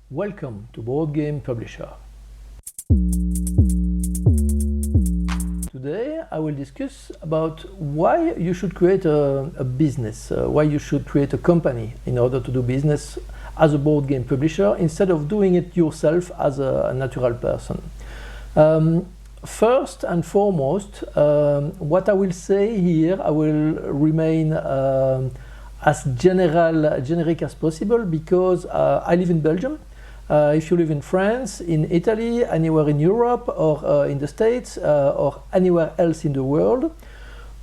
Welcome to Boardgame Publisher. Today I will discuss about why you should create a business, why you should create a company in order to do business as a board game publisher instead of doing it yourself as a natural person. First and foremost, what I will say here, I will remain as generic as possible because I live in Belgium. If you live in France, in Italy, anywhere in Europe or in the States or anywhere else in the world,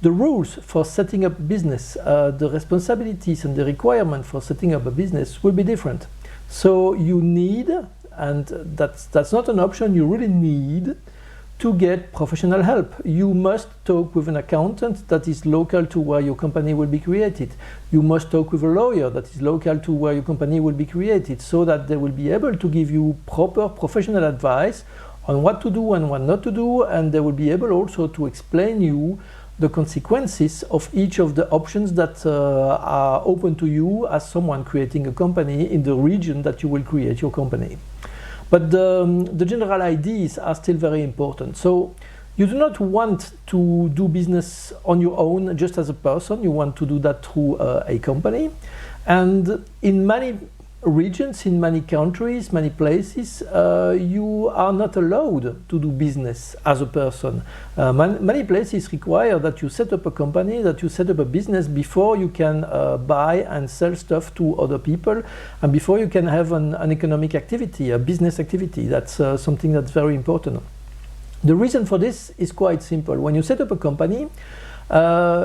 the rules for setting up business, the responsibilities and the requirement for setting up a business will be different. So you need, and that's not an option, you really need to get professional help. You must talk with an accountant that is local to where your company will be created. You must talk with a lawyer that is local to where your company will be created, so that they will be able to give you proper professional advice on what to do and what not to do, and they will be able also to explain you the consequences of each of the options that are open to you as someone creating a company in the region that you will create your company. But the general ideas are still very important. So you do not want to do business on your own just as a person. You want to do that through a company. And in many regions, in many countries, many places, you are not allowed to do business as a person. Many places require that you set up a company, that you set up a business before you can buy and sell stuff to other people, and before you can have an economic activity, a business activity. That's something that's very important. The reason for this is quite simple. When you set up a company,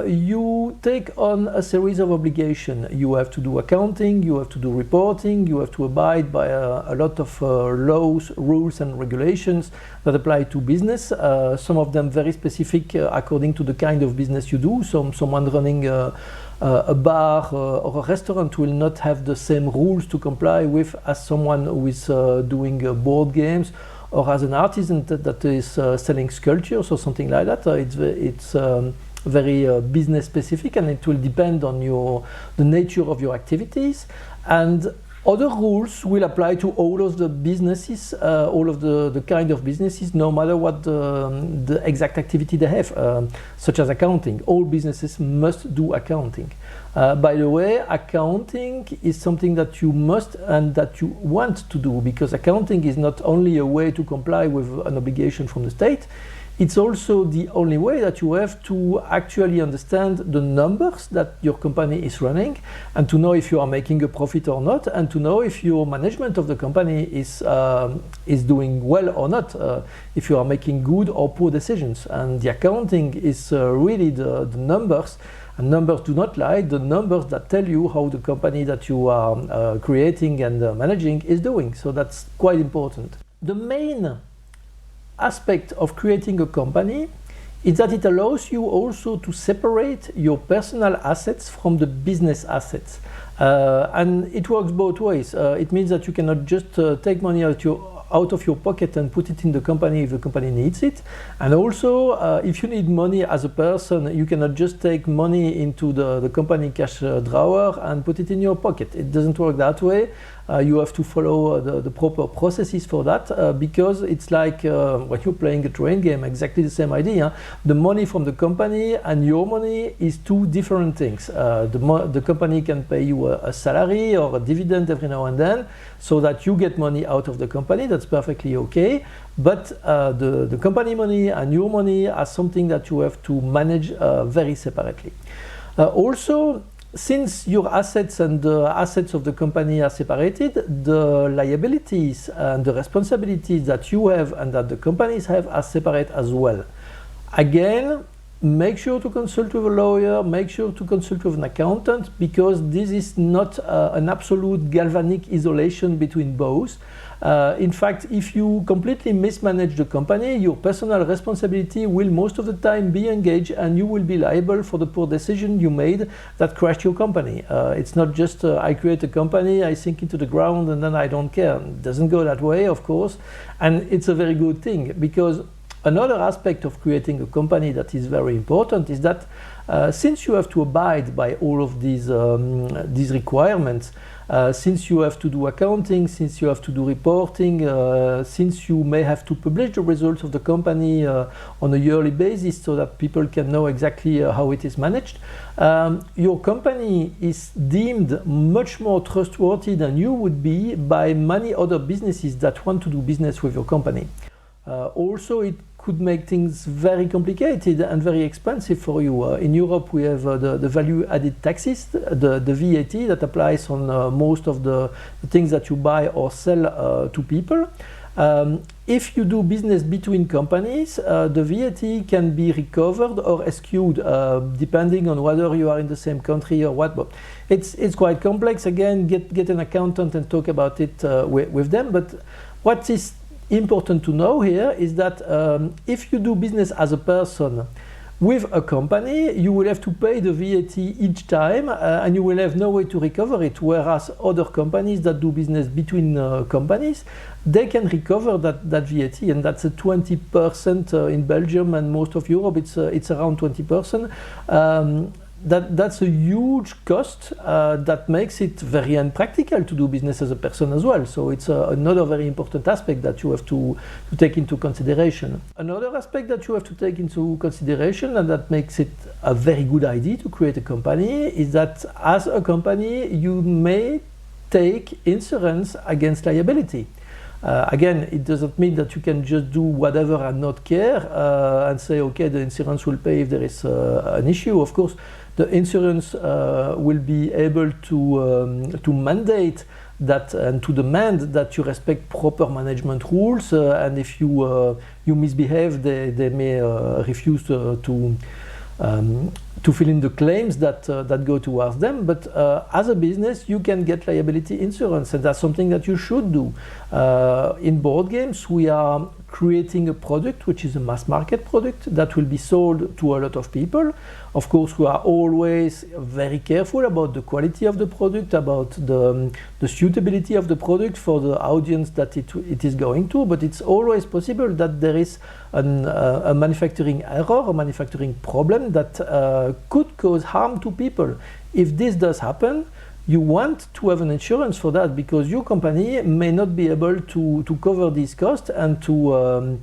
you take on a series of obligations. You have to do accounting, you have to do reporting, you have to abide by a lot of laws, rules and regulations that apply to business. Some of them very specific according to the kind of business you do. Someone running a bar or a restaurant will not have the same rules to comply with as someone who is doing board games, or as an artisan that is selling sculptures or something like that. It's very business specific, and it will depend on the nature of your activities, and other rules will apply to all of the businesses, all of the kind of businesses, no matter what the exact activity they have, such as accounting. All businesses must do accounting. By the way, accounting is something that you must and that you want to do, because accounting is not only a way to comply with an obligation from the state, it's also the only way that you have to actually understand the numbers that your company is running, and to know if you are making a profit or not, and to know if your management of the company is doing well or not, if you are making good or poor decisions. And the accounting is really the numbers, and numbers do not lie, the numbers that tell you how the company that you are creating and managing is doing. So that's quite important. The main aspect of creating a company is that it allows you also to separate your personal assets from the business assets, and it works both ways. It means that you cannot just take money out of your pocket and put it in the company if the company needs it, and also if you need money as a person, you cannot just take money into the company cash drawer and put it in your pocket. It doesn't work that way. You have to follow the proper processes for that, because it's like when you're playing a train game, exactly the same idea. The money from the company and your money is two different things. The company can pay you a salary or a dividend every now and then, so that you get money out of the company. That's perfectly okay. But the company money and your money are something that you have to manage very separately. Also, since your assets and the assets of the company are separated, the liabilities and the responsibilities that you have and that the companies have are separate as well. Again, make sure to consult with a lawyer, make sure to consult with an accountant, because this is not an absolute galvanic isolation between both. In fact, if you completely mismanage the company, your personal responsibility will most of the time be engaged, and you will be liable for the poor decision you made that crashed your company. It's not just I create a company, I sink into the ground, and then I don't care. It doesn't go that way, of course, and it's a very good thing, because another aspect of creating a company that is very important is that since you have to abide by all of these requirements, Since you have to do accounting, since you have to do reporting, since you may have to publish the results of the company on a yearly basis so that people can know exactly how it is managed, your company is deemed much more trustworthy than you would be by many other businesses that want to do business with your company. Also, it could make things very complicated and very expensive for you. In Europe, we have the value-added taxes, the VAT that applies on most of the things that you buy or sell to people. If you do business between companies, the VAT can be recovered or eschewed, depending on whether you are in the same country or what. But it's quite complex. Again, get an accountant and talk about it with them. But what is important to know here is that if you do business as a person with a company, you will have to pay the VAT each time and you will have no way to recover it, whereas other companies that do business between companies, they can recover that VAT, and that's a 20% in Belgium, and most of Europe it's around 20%. That's a huge cost that makes it very unpractical to do business as a person as well. So it's another very important aspect that you have to take into consideration. Another aspect that you have to take into consideration, and that makes it a very good idea to create a company, is that as a company you may take insurance against liability. Again, it doesn't mean that you can just do whatever and not care and say, okay, the insurance will pay if there is an issue. Of course, the insurance will be able to mandate that and to demand that you respect proper management rules, and if you misbehave, they may refuse to fill in the claims that go towards them. But as a business, you can get liability insurance, and that's something that you should do. In board games, we are creating a product which is a mass market product that will be sold to a lot of people. Of course, we are always very careful about the quality of the product, about the suitability of the product for the audience that it is going to, but it's always possible that there is a manufacturing error, a manufacturing problem that could cause harm to people. If this does happen, you want to have an insurance for that, because your company may not be able to cover these costs and to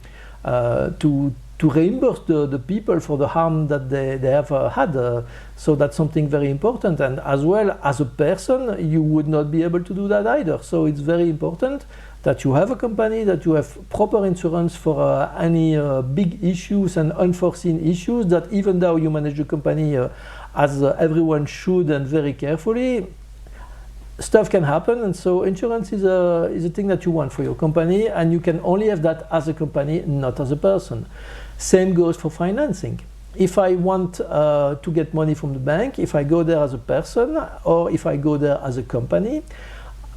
reimburse the people for the harm that they have had. So that's something very important. And as well, as a person, you would not be able to do that either. So it's very important that you have a company, that you have proper insurance for any big issues and unforeseen issues, that even though you manage the company as everyone should and very carefully, stuff can happen. And so insurance is a thing that you want for your company, and you can only have that as a company, not as a person. Same goes for financing. If I want to get money from the bank, if I go there as a person or if I go there as a company,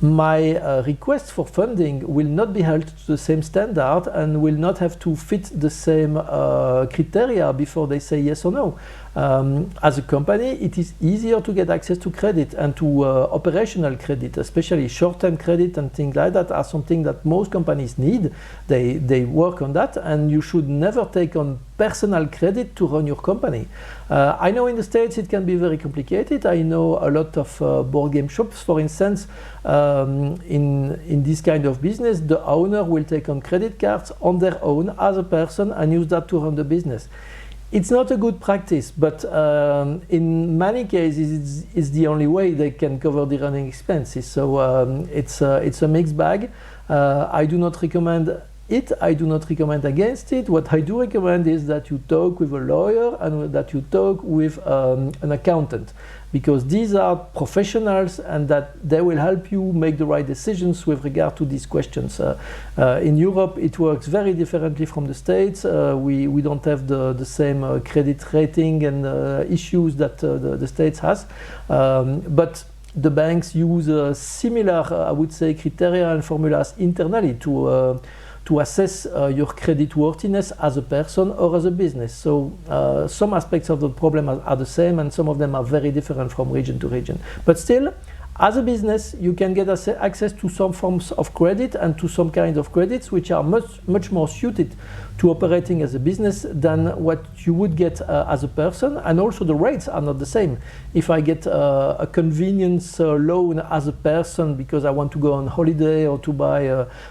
my request for funding will not be held to the same standard and will not have to fit the same criteria before they say yes or no. As a company, it is easier to get access to credit and to operational credit, especially short-term credit and things like that are something that most companies need. They work on that, and you should never take on personal credit to run your company. I know in the States it can be very complicated. I know a lot of board game shops, for instance, in this kind of business, the owner will take on credit cards on their own as a person and use that to run the business. It's not a good practice, but in many cases it's the only way they can cover the running expenses. So it's a mixed bag. I do not recommend it. I do not recommend against it. What I do recommend is that you talk with a lawyer and that you talk with an accountant, because these are professionals and that they will help you make the right decisions with regard to these questions. In Europe, it works very differently from the States. We don't have the same credit rating and issues that the States has. But the banks use similar, I would say, criteria and formulas internally to assess your credit worthiness as a person or as a business. So some aspects of the problem are the same, and some of them are very different from region to region. But still, As a business, you can get access to some forms of credit and to some kinds of credits which are much more suited to operating as a business than what you would get as a person, and also the rates are not the same. If I get a convenience loan as a person because I want to go on holiday or to buy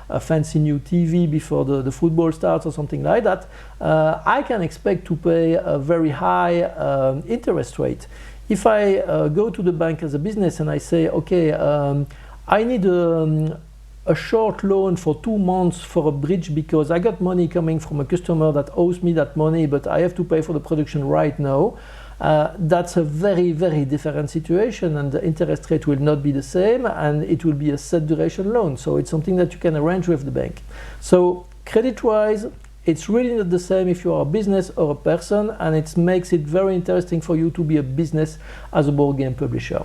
a fancy new TV before the football starts or something like that, I can expect to pay a very high interest rate. If I go to the bank as a business and I say, okay, I need a short loan for 2 months for a bridge because I got money coming from a customer that owes me that money, but I have to pay for the production right now, that's a very, very different situation, and the interest rate will not be the same, and it will be a set duration loan. So it's something that you can arrange with the bank. So credit-wise, it's really not the same if you are a business or a person, and it makes it very interesting for you to be a business as a board game publisher.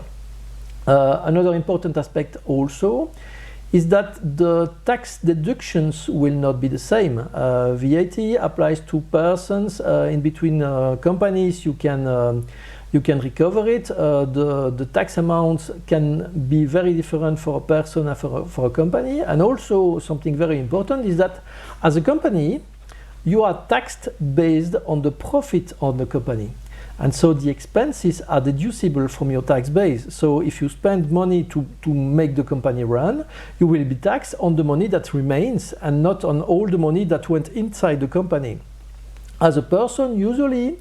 Another important aspect also is that the tax deductions will not be the same. VAT applies to persons. In between companies, you can recover it. The tax amounts can be very different for a person and for a company. And also something very important is that as a company, you are taxed based on the profit of the company. And so the expenses are deducible from your tax base. So if you spend money to make the company run, you will be taxed on the money that remains and not on all the money that went inside the company. As a person, usually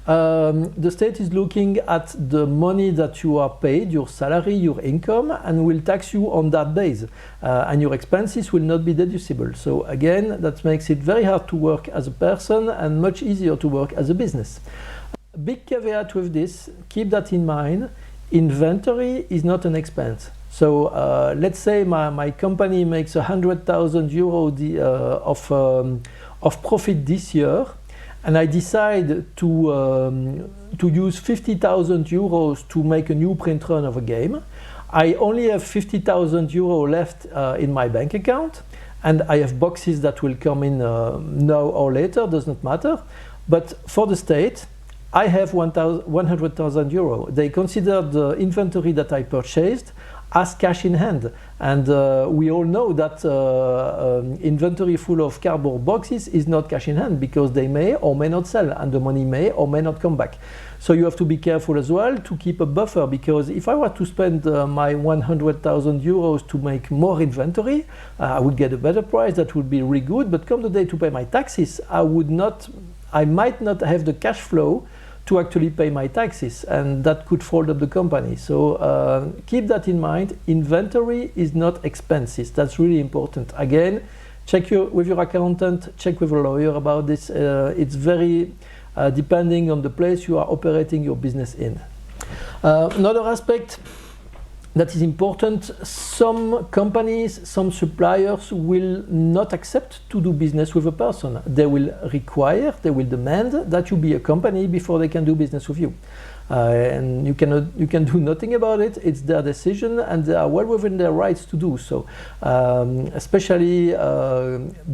the state is looking at the money that you are paid, your salary, your income, and will tax you on that base. And your expenses will not be deducible. So again, that makes it very hard to work as a person and much easier to work as a business. Big caveat with this, keep that in mind, inventory is not an expense. So let's say my company makes 100,000 euro of profit this year, and I decide to use 50,000 euros to make a new print run of a game. I only have 50,000 euro left in my bank account, and I have boxes that will come in now or later, does not matter. But for the state, I have 100,000 euro. They consider the inventory that I purchased as cash in hand. And we all know that inventory full of cardboard boxes is not cash in hand because they may or may not sell and the money may or may not come back. So you have to be careful as well to keep a buffer, because if I were to spend my 100,000 euros to make more inventory, I would get a better price, that would be really good, but come the day to pay my taxes, I might not have the cash flow to actually pay my taxes, and that could fold up the company. So keep that in mind. Inventory is not expenses. That's really important. Again, check with your accountant, check with a lawyer about this. It's very depending on the place you are operating your business in. Another aspect that is important, some companies, some suppliers will not accept to do business with a person. They will require, they will demand that you be a company before they can do business with you. And you can do nothing about it. It's their decision, and they are well within their rights to do so. Especially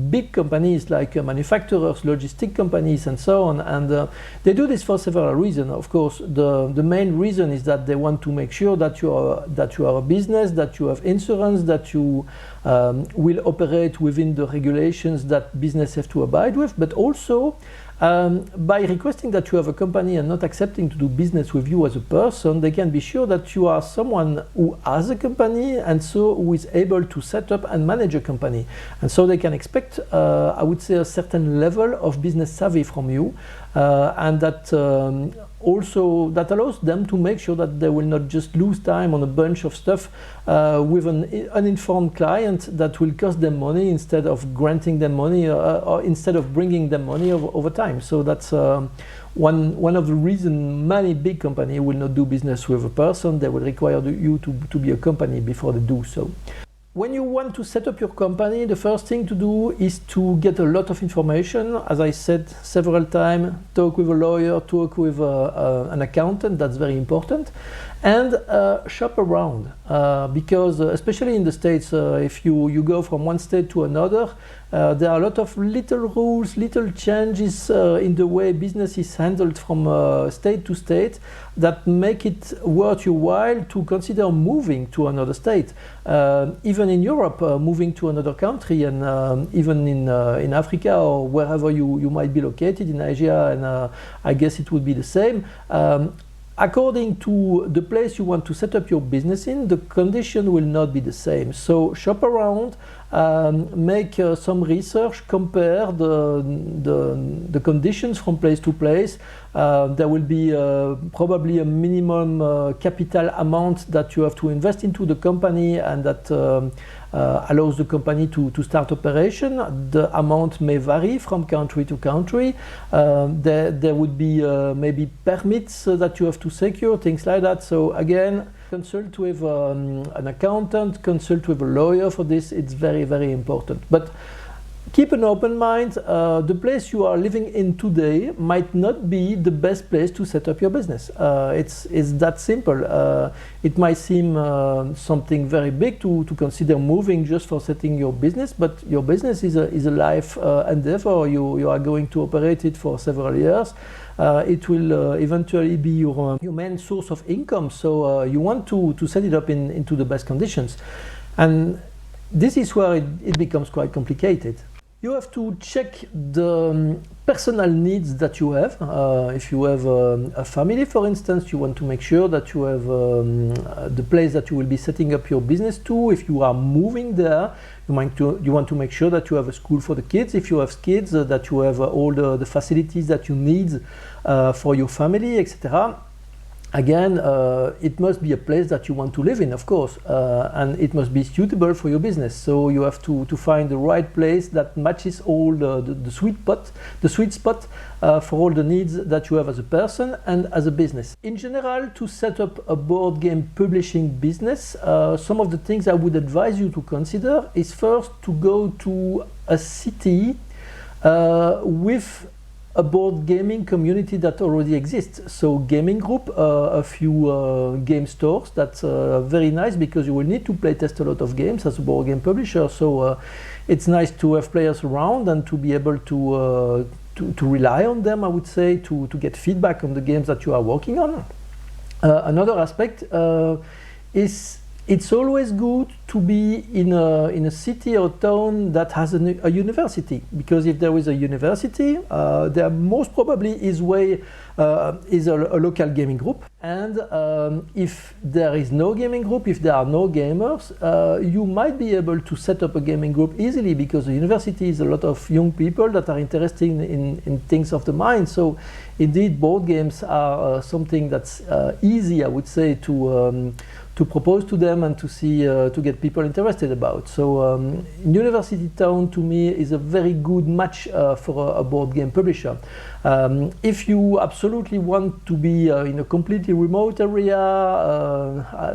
big companies like manufacturers, logistic companies, and so on. And they do this for several reasons. Of course, the main reason is that they want to make sure that you are a business, that you have insurance, that you will operate within the regulations that business have to abide with, but also by requesting that you have a company and not accepting to do business with you as a person, they can be sure that you are someone who has a company and so who is able to set up and manage a company. And so they can expect, I would say, a certain level of business savvy from you, and that also that allows them to make sure that they will not just lose time on a bunch of stuff with an uninformed client that will cost them money instead of granting them money or instead of bringing them money over time. So that's one of the reasons many big companies will not do business with a person. They will require you to be a company before they do so. When you want to set up your company, the first thing to do is to get a lot of information. As I said several times, talk with a lawyer, talk with an accountant, that's very important. And shop around, because especially in the States, if you go from one state to another, there are a lot of little rules, little changes in the way business is handled from state to state that make it worth your while to consider moving to another state. Even in Europe, moving to another country, and even in Africa or wherever you might be located, in Asia, and I guess it would be the same. According to the place you want to set up your business in, the condition will not be the same. So shop around, make some research, compare the conditions from place to place. There will be probably a minimum capital amount that you have to invest into the company, and that allows the company to start operation. The amount may vary from country to country. There would be maybe permits that you have to secure, things like that. So again, consult with an accountant, consult with a lawyer for this. It's very, very important. But keep an open mind. The place you are living in today might not be the best place to set up your business. It's that simple. It might seem something very big to consider moving just for setting your business, but your business is a life endeavor. You are going to operate it for several years. It will eventually be your main source of income. So you want to set it up into the best conditions. And this is where it becomes quite complicated. You have to check the personal needs that you have. If you have a family, for instance, you want to make sure that you have the place that you will be setting up your business to. If you are moving there, you want to make sure that you have a school for the kids. If you have kids, that you have all the facilities that you need for your family, etc. Again, it must be a place that you want to live in, of course, and it must be suitable for your business. So you have to find the right place that matches all the sweet spot for all the needs that you have as a person and as a business. In general, to set up a board game publishing business, some of the things I would advise you to consider is first to go to a city with a board gaming community that already exists. So gaming group, a few game stores, that's very nice, because you will need to play test a lot of games as a board game publisher. So it's nice to have players around and to be able to rely on them, I would say, to get feedback on the games that you are working on. Another aspect is it's always good to be in a city or town that has a university, because if there is a university, there most probably is a local gaming group. And if there is no gaming group, if there are no gamers, you might be able to set up a gaming group easily, because the university is a lot of young people that are interested in things of the mind. So indeed, board games are something that's easy, I would say, to propose to them and to see to get people interested about. So university town to me is a very good match for a board game publisher. If you absolutely want to be in a completely remote area,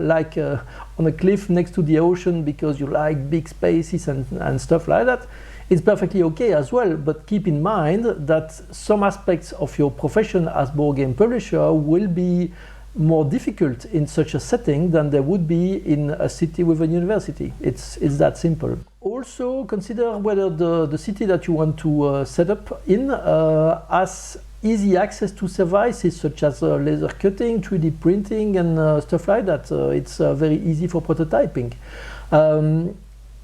like on a cliff next to the ocean, because you like big spaces and stuff like that, it's perfectly okay as well. But keep in mind that some aspects of your profession as board game publisher will be more difficult in such a setting than there would be in a city with a university. It's that simple. Also consider whether the city that you want to set up in has easy access to services such as laser cutting, 3D printing, and stuff like that. It's very easy for prototyping.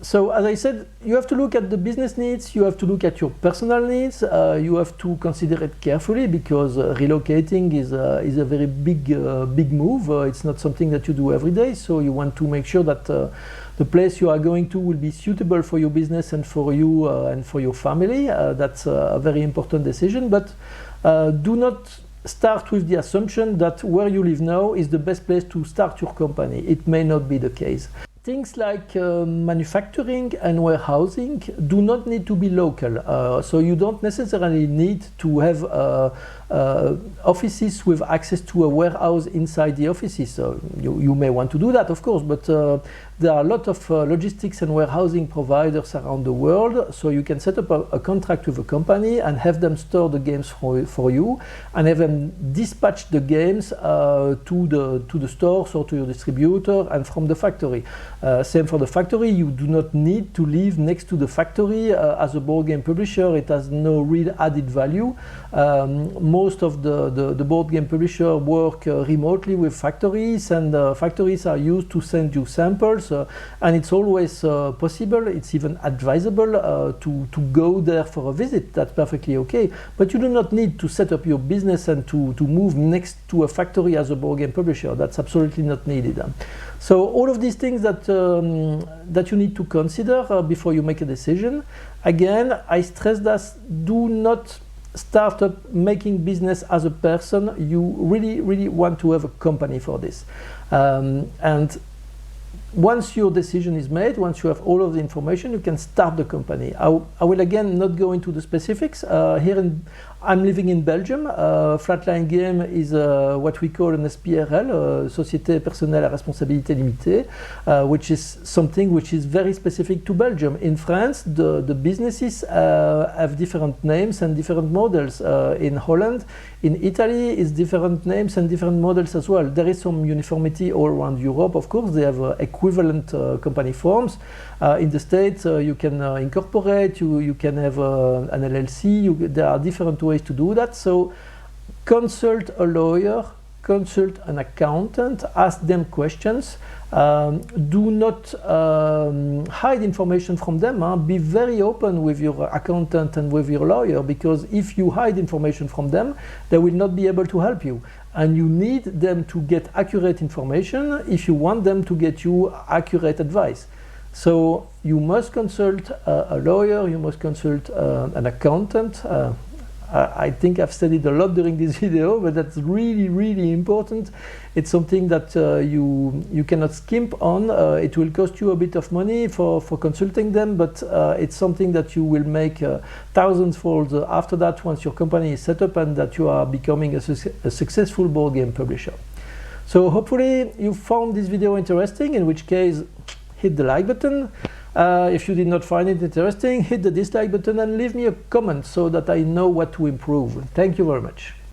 So as I said, you have to look at the business needs, you have to look at your personal needs, you have to consider it carefully, because relocating is a very big move. It's not something that you do every day, so you want to make sure that the place you are going to will be suitable for your business and for you and for your family. That's a very important decision, but do not start with the assumption that where you live now is the best place to start your company. It may not be the case. Things like manufacturing and warehousing do not need to be local, so you don't necessarily need to have offices with access to a warehouse inside the offices. So you may want to do that, of course, but There are a lot of logistics and warehousing providers around the world, so you can set up a contract with a company and have them store the games for you, and have them dispatch the games to the stores or to your distributor and from the factory. Same for the factory, you do not need to live next to the factory. As a board game publisher, it has no real added value. Most of the board game publisher work remotely with factories, and factories are used to send you samples, and it's always possible, it's even advisable to go there for a visit. That's perfectly okay, but you do not need to set up your business and to move next to a factory as a board game publisher. That's absolutely not needed. So all of these things that you need to consider before you make a decision. Again, I stress that do not start up making business as a person. You really want to have a company for this. And once your decision is made, once you have all of the information, you can start the company. I will again not go into the specifics. I'm living in Belgium. Flatline Game is what we call an SPRL, Société Personnelle à Responsabilité Limitée, which is something which is very specific to Belgium. In France, the businesses have different names and different models. In Holland, in Italy, it's different names and different models as well. There is some uniformity all around Europe, of course. They have equivalent company forms. In the States, you can incorporate, you can have an LLC, there are different ways to do that. So consult a lawyer, consult an accountant, ask them questions. Do not hide information from them. Be very open with your accountant and with your lawyer, because if you hide information from them, they will not be able to help you. And you need them to get accurate information if you want them to get you accurate advice. So you must consult a lawyer, you must consult an accountant. I think I've said it a lot during this video, but that's really important. It's something that you cannot skimp on. It will cost you a bit of money for consulting them, but it's something that you will make thousands-fold after that, once your company is set up and that you are becoming a successful board game publisher. So hopefully you found this video interesting, in which case hit the like button. If you did not find it interesting, hit the dislike button and leave me a comment so that I know what to improve. Thank you very much.